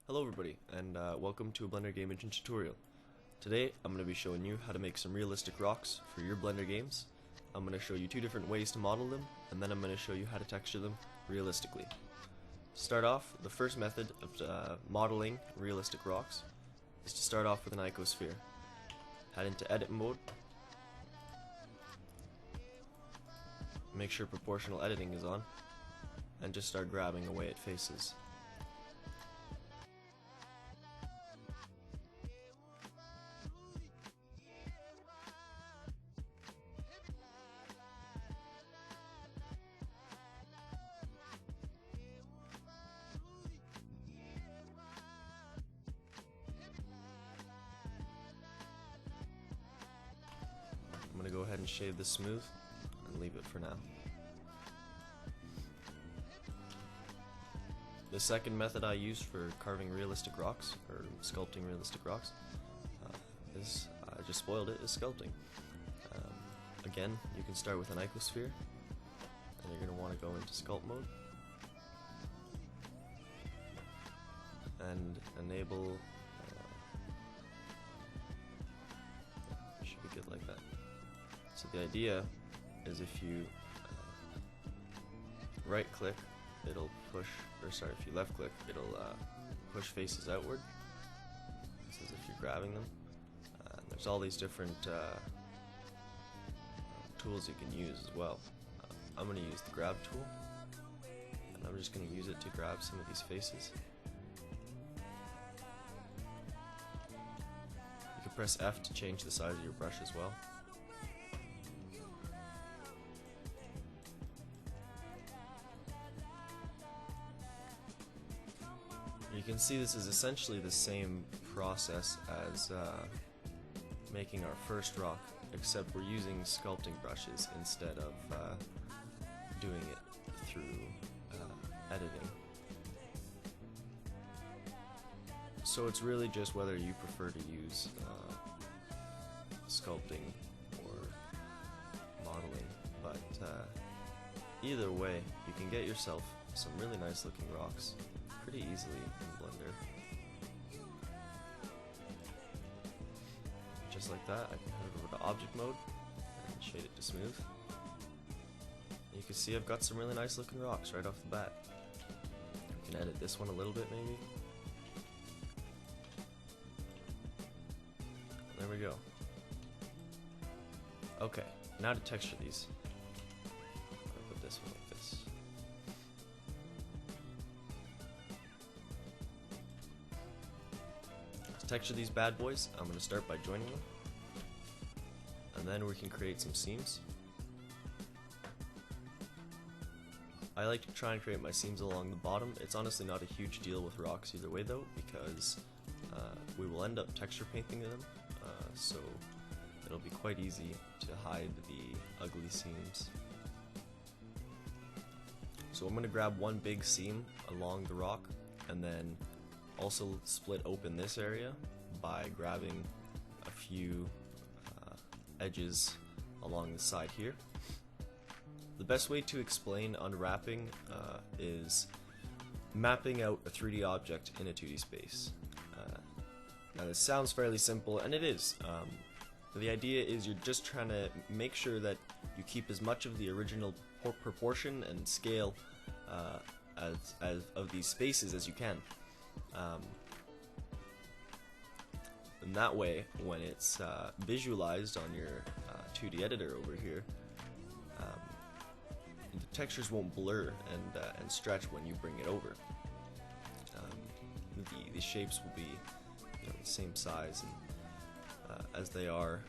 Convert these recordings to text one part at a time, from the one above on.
Hello everybody, and welcome to a Blender Game Engine tutorial. Today I'm going to be showing you how to make some realistic rocks for your Blender games. I'm going to show you two different ways to model them, and then I'm going to show you how to texture them realistically. To start off, the first method of modeling realistic rocks is to start off with an icosphere. Head into edit mode, make sure proportional editing is on, and just start grabbing away at faces. I'm going to go ahead and shade this smooth and leave it for now. The second method I use for carving realistic rocks, or sculpting realistic rocks, is, I just spoiled it, is sculpting. Again, you can start with an icosphere, and you're going to want to go into sculpt mode, and enable, should be good like that. So the idea is if you right click, it'll push, or sorry, if you left click, it'll push faces outward. This is if you're grabbing them. And there's all these different tools you can use as well. I'm going to use the grab tool, and I'm just going to use it to grab some of these faces. You can press F to change the size of your brush as well. You can see this is essentially the same process as making our first rock, except we're using sculpting brushes instead of doing it through editing. So it's really just whether you prefer to use sculpting or modeling, but either way, you can get yourself some really nice looking rocks pretty easily in Blender. Just like that, I can head over to object mode and shade it to smooth. You can see I've got some really nice looking rocks right off the bat. You can edit this one a little bit maybe. There we go. Okay, now to texture these. I'll put this one like this. To texture these bad boys, I'm going to start by joining them, and then we can create some seams. I like to try and create my seams along the bottom. It's honestly not a huge deal with rocks either way though, because we will end up texture painting them, so it'll be quite easy to hide the ugly seams. So I'm going to grab one big seam along the rock, and then also split open this area by grabbing a few edges along the side here. The best way to explain unwrapping is mapping out a 3D object in a 2D space. Now this sounds fairly simple, and it is. The idea is you're just trying to make sure that you keep as much of the original proportion and scale of these spaces as you can. And that way, when it's visualized on your 2D editor over here, the textures won't blur and stretch when you bring it over. The shapes will be the same size as they are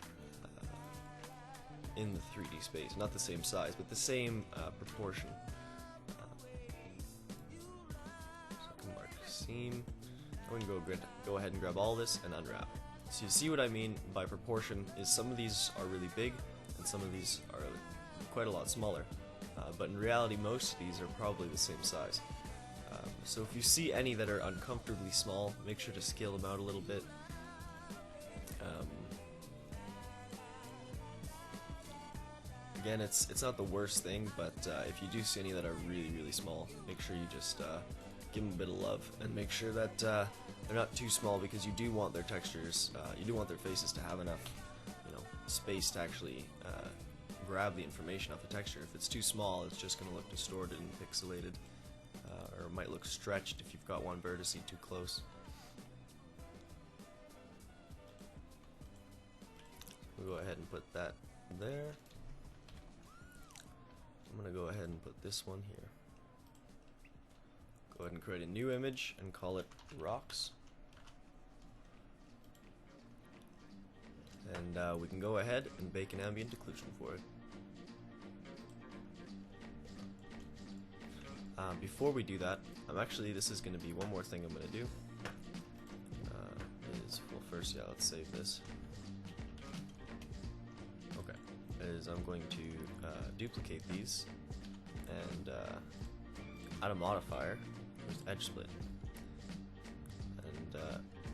in the 3D space. Not the same size, but the same proportion. So I can mark seam. I'm going to go ahead and grab all this and unwrap. So you see what I mean by proportion is some of these are really big and some of these are quite a lot smaller. But in reality most of these are probably the same size. So if you see any that are uncomfortably small, make sure to scale them out a little bit. Again, it's not the worst thing, but if you do see any that are really small, make sure you just give them a bit of love and make sure that They're not too small because you do want their textures, you do want their faces to have enough, space to actually grab the information off the texture. If it's too small, it's just going to look distorted and pixelated, or it might look stretched if you've got one vertice too close. We'll go ahead and put that there. I'm going to go ahead and put this one here. Go ahead and create a new image and call it rocks. And we can go ahead and bake an ambient occlusion for it. Before we do that, this is going to be one more thing I'm going to do. First, let's save this. Okay, I'm going to duplicate these and add a modifier with edge split. And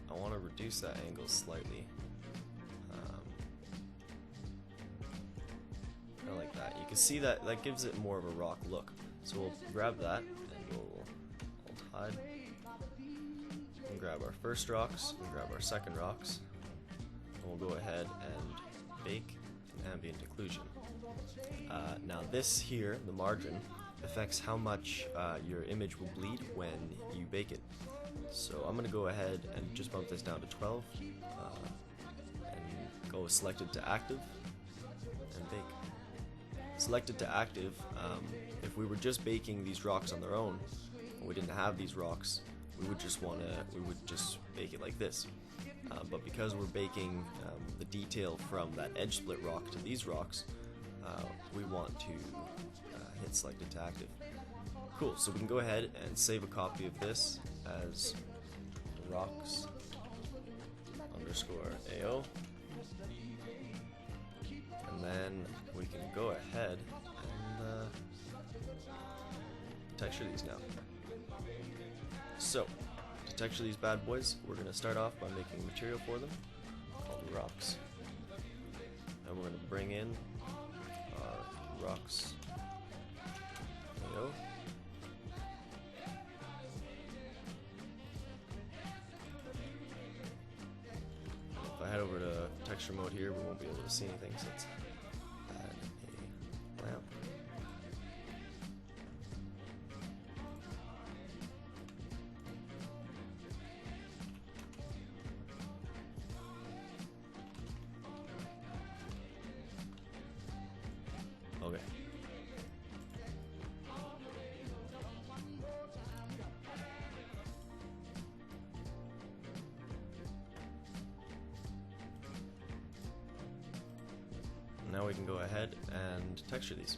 I want to reduce that angle slightly. Kind of like that. You can see that gives it more of a rock look. So we'll grab that and we'll alt hide. And grab our first rocks and grab our second rocks. And we'll go ahead and bake an ambient occlusion. Now this here, the margin, affects how much your image will bleed when you bake it. So I'm going to go ahead and just bump this down to 12 and go selected to active and bake. Selected to active, if we were just baking these rocks on their own, and we didn't have these rocks, we would just bake it like this. But because we're baking the detail from that edge split rock to these rocks, we want to hit selected to active. Cool, so we can go ahead and save a copy of this as rocks _AO. And then we can go ahead and texture these now. So, to texture these bad boys, we're going to start off by making a material for them called rocks. And we're going to bring in our rocks AO. If I head over to texture mode here, we won't be able to see anything, so let's add a lamp. Okay. Now we can go ahead and texture these.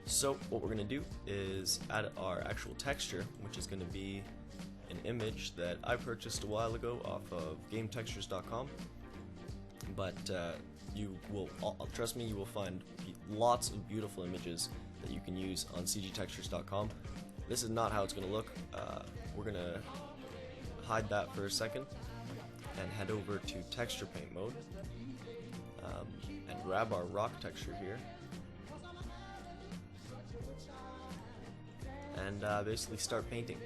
So what we're going to do is add our actual texture, which is going to be an image that I purchased a while ago off of gametextures.com. But you will, trust me, you will find lots of beautiful images that you can use on cgtextures.com. This is not how it's going to look. We're going to hide that for a second and head over to texture paint mode. And grab our rock texture here and basically start painting.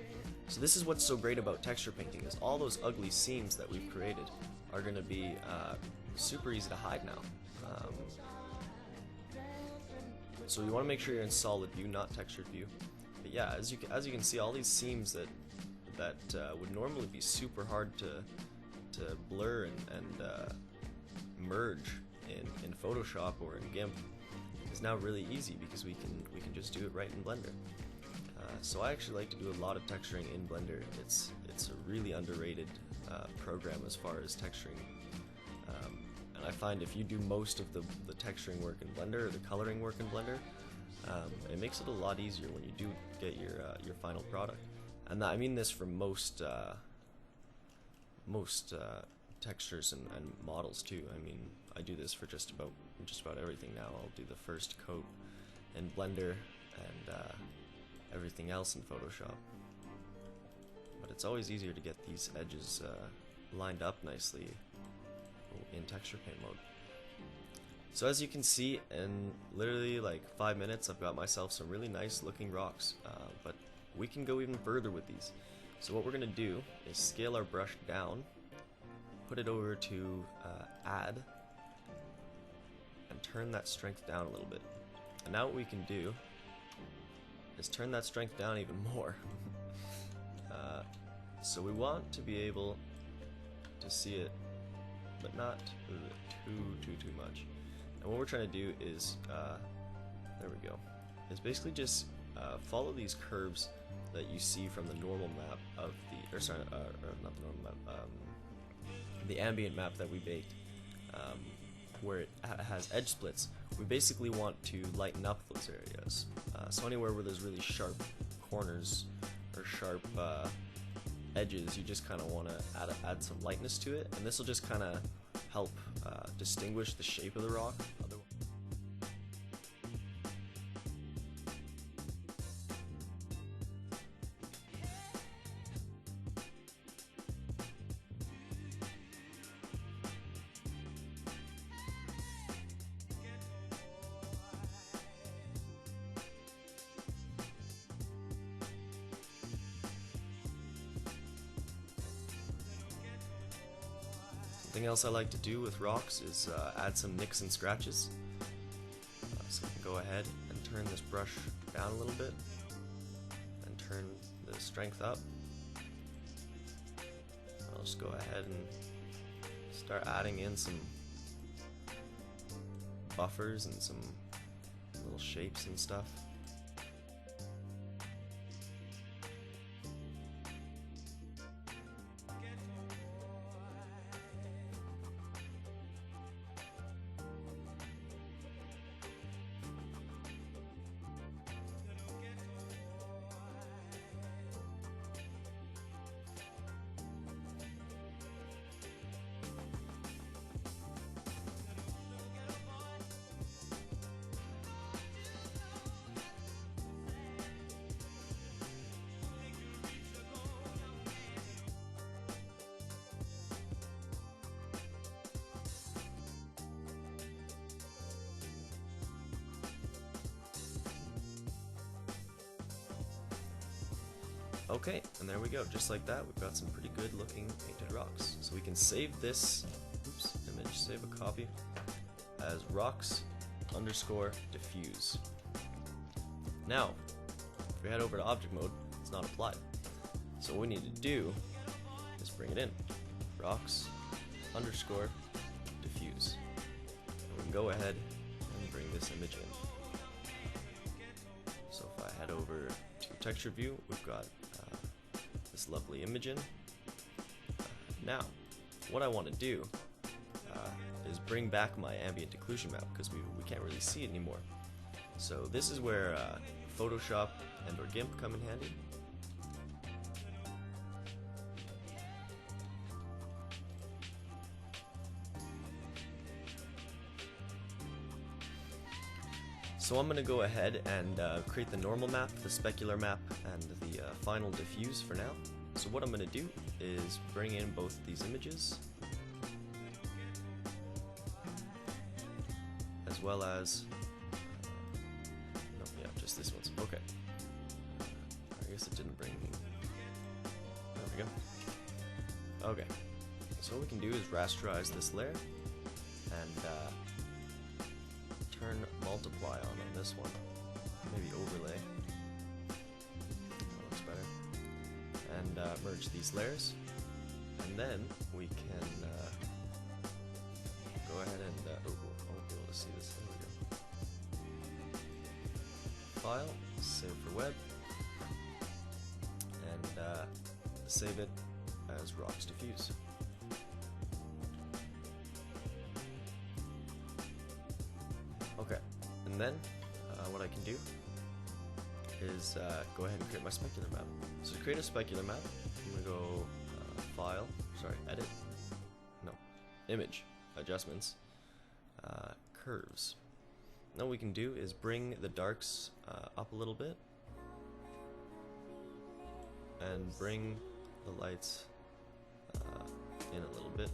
So this is what's so great about texture painting, is all those ugly seams that we've created are going to be super easy to hide now. So you want to make sure you're in solid view, not textured view. But yeah, as you can see, all these seams that would normally be super hard to blur and merge in Photoshop or in GIMP is now really easy because we can just do it right in Blender. So I actually like to do a lot of texturing in Blender. It's a really underrated program as far as texturing. And I find if you do most of the texturing work in Blender or the coloring work in Blender, it makes it a lot easier when you do get your final product. And I mean this for most textures and models too. I mean, I do this for just about everything now. I'll do the first coat in Blender and everything else in Photoshop. But it's always easier to get these edges lined up nicely in texture paint mode. So as you can see, in literally like 5 minutes, I've got myself some really nice looking rocks. But we can go even further with these. So what we're going to do is scale our brush down, put it over to add, and turn that strength down a little bit. And now what we can do is turn that strength down even more. So we want to be able to see it, but not too much. And what we're trying to do is, there we go, is basically just follow these curves that you see from the normal map of the, or sorry, or not the normal map, the ambient map that we baked, where it has edge splits. We basically want to lighten up those areas. So anywhere where there's really sharp corners or sharp edges, you just kind of want to add some lightness to it, and this will just kind of help distinguish the shape of the rock. Something else I like to do with rocks is add some nicks and scratches. So I can go ahead and turn this brush down a little bit and turn the strength up. I'll just go ahead and start adding in some buffers and some little shapes and stuff. Okay, and there we go. Just like that, we've got some pretty good looking painted rocks. So we can save this image, save a copy, as rocks_diffuse. Now, if we head over to object mode, it's not applied. So what we need to do is bring it in. Rocks_diffuse. And we can go ahead and bring this image in. So if I head over to texture view, we've got this lovely image in. Now, what I want to do is bring back my ambient occlusion map, because we can't really see it anymore. So this is where Photoshop and or GIMP come in handy. So I'm going to go ahead and create the normal map, the specular map, and the final diffuse for now. So what I'm going to do is bring in both these images, as well as, no, yeah, just this one's, okay. I guess it didn't bring me, there we go. Okay, so what we can do is rasterize this layer, and turn multiply on this one, maybe overlay, that looks better, and merge these layers, and then we can go ahead and, I won't be able to see this, there we go. File, save for web, and save it as rocks diffuse. Okay, and then what I can do is go ahead and create my specular map. So to create a specular map, I'm going to go File, Edit, no, Image, Adjustments, Curves. Now what we can do is bring the darks up a little bit, and bring the lights in a little bit.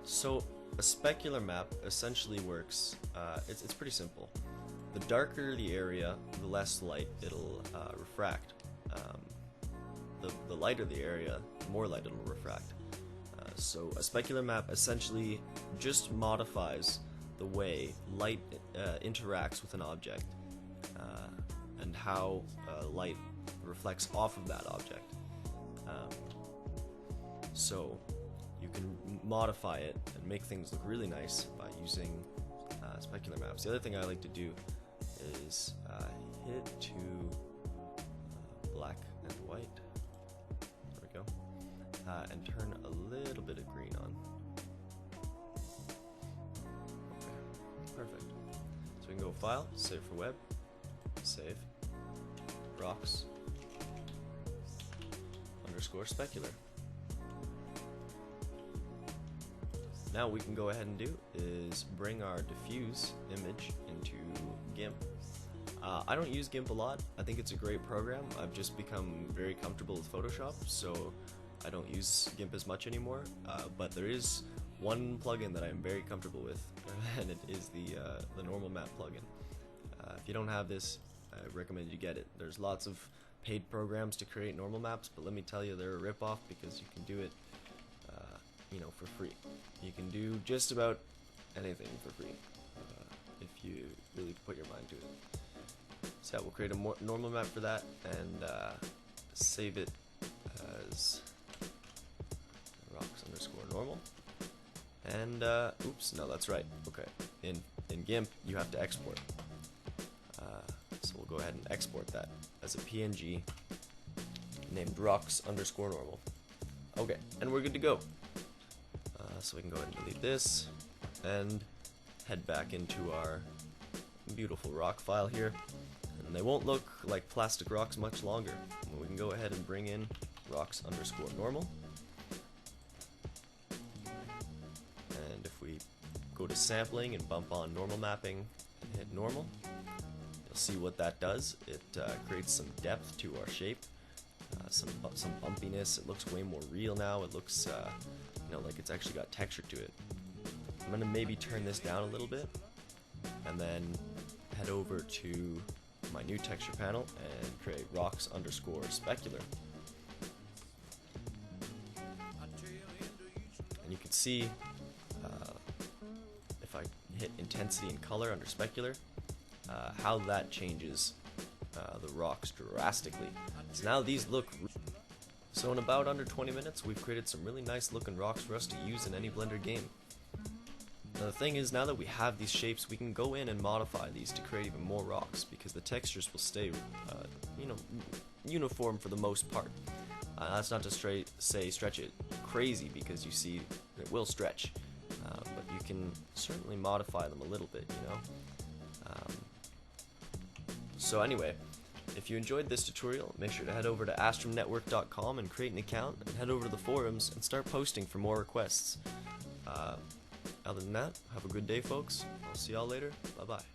So a specular map essentially works, it's pretty simple. the darker the area, the less light it'll refract. The lighter the area, the more light it'll refract. So a specular map essentially just modifies the way light interacts with an object and how light reflects off of that object. So you can modify it and make things look really nice by using specular maps. The other thing I like to do is hit to black and white. There we go. And turn a little bit of green on. Okay, perfect. So we can go File, Save for Web, Save, Rocks, _ specular. Now what we can go ahead and do is bring our diffuse image into GIMP. I don't use GIMP a lot. I think it's a great program. I've just become very comfortable with Photoshop, so I don't use GIMP as much anymore. But there is one plugin that I'm very comfortable with, and it is the normal map plugin. If you don't have this, I recommend you get it. There's lots of paid programs to create normal maps, but let me tell you, they're a ripoff because you can do it for free. You can do just about anything for free if you really put your mind to it. So yeah, we'll create a normal map for that and save it as rocks _ normal. And oops, no, that's right. Okay, in GIMP you have to export. So we'll go ahead and export that as a PNG named rocks _ normal. Okay, and we're good to go. So we can go ahead and delete this and head back into our beautiful rock file here. And they won't look like plastic rocks much longer. We can go ahead and bring in rocks _ normal. And if we go to sampling and bump on normal mapping and hit normal, you'll see what that does. It creates some depth to our shape, some bumpiness. It looks way more real now. It looks like it's actually got texture to it. I'm gonna maybe turn this down a little bit and then head over to my new texture panel and create rocks _ specular. And you can see if I hit intensity and color under specular, how that changes the rocks drastically. So now these look. So in about under 20 minutes, we've created some really nice looking rocks for us to use in any Blender game. Now the thing is, now that we have these shapes, we can go in and modify these to create even more rocks, because the textures will stay, uniform for the most part. That's not to say stretch it crazy, because you see it will stretch, but you can certainly modify them a little bit, So anyway, if you enjoyed this tutorial, make sure to head over to astrumnetwork.com and create an account, and head over to the forums and start posting for more requests. Other than that, have a good day, folks. I'll see y'all later. Bye-bye.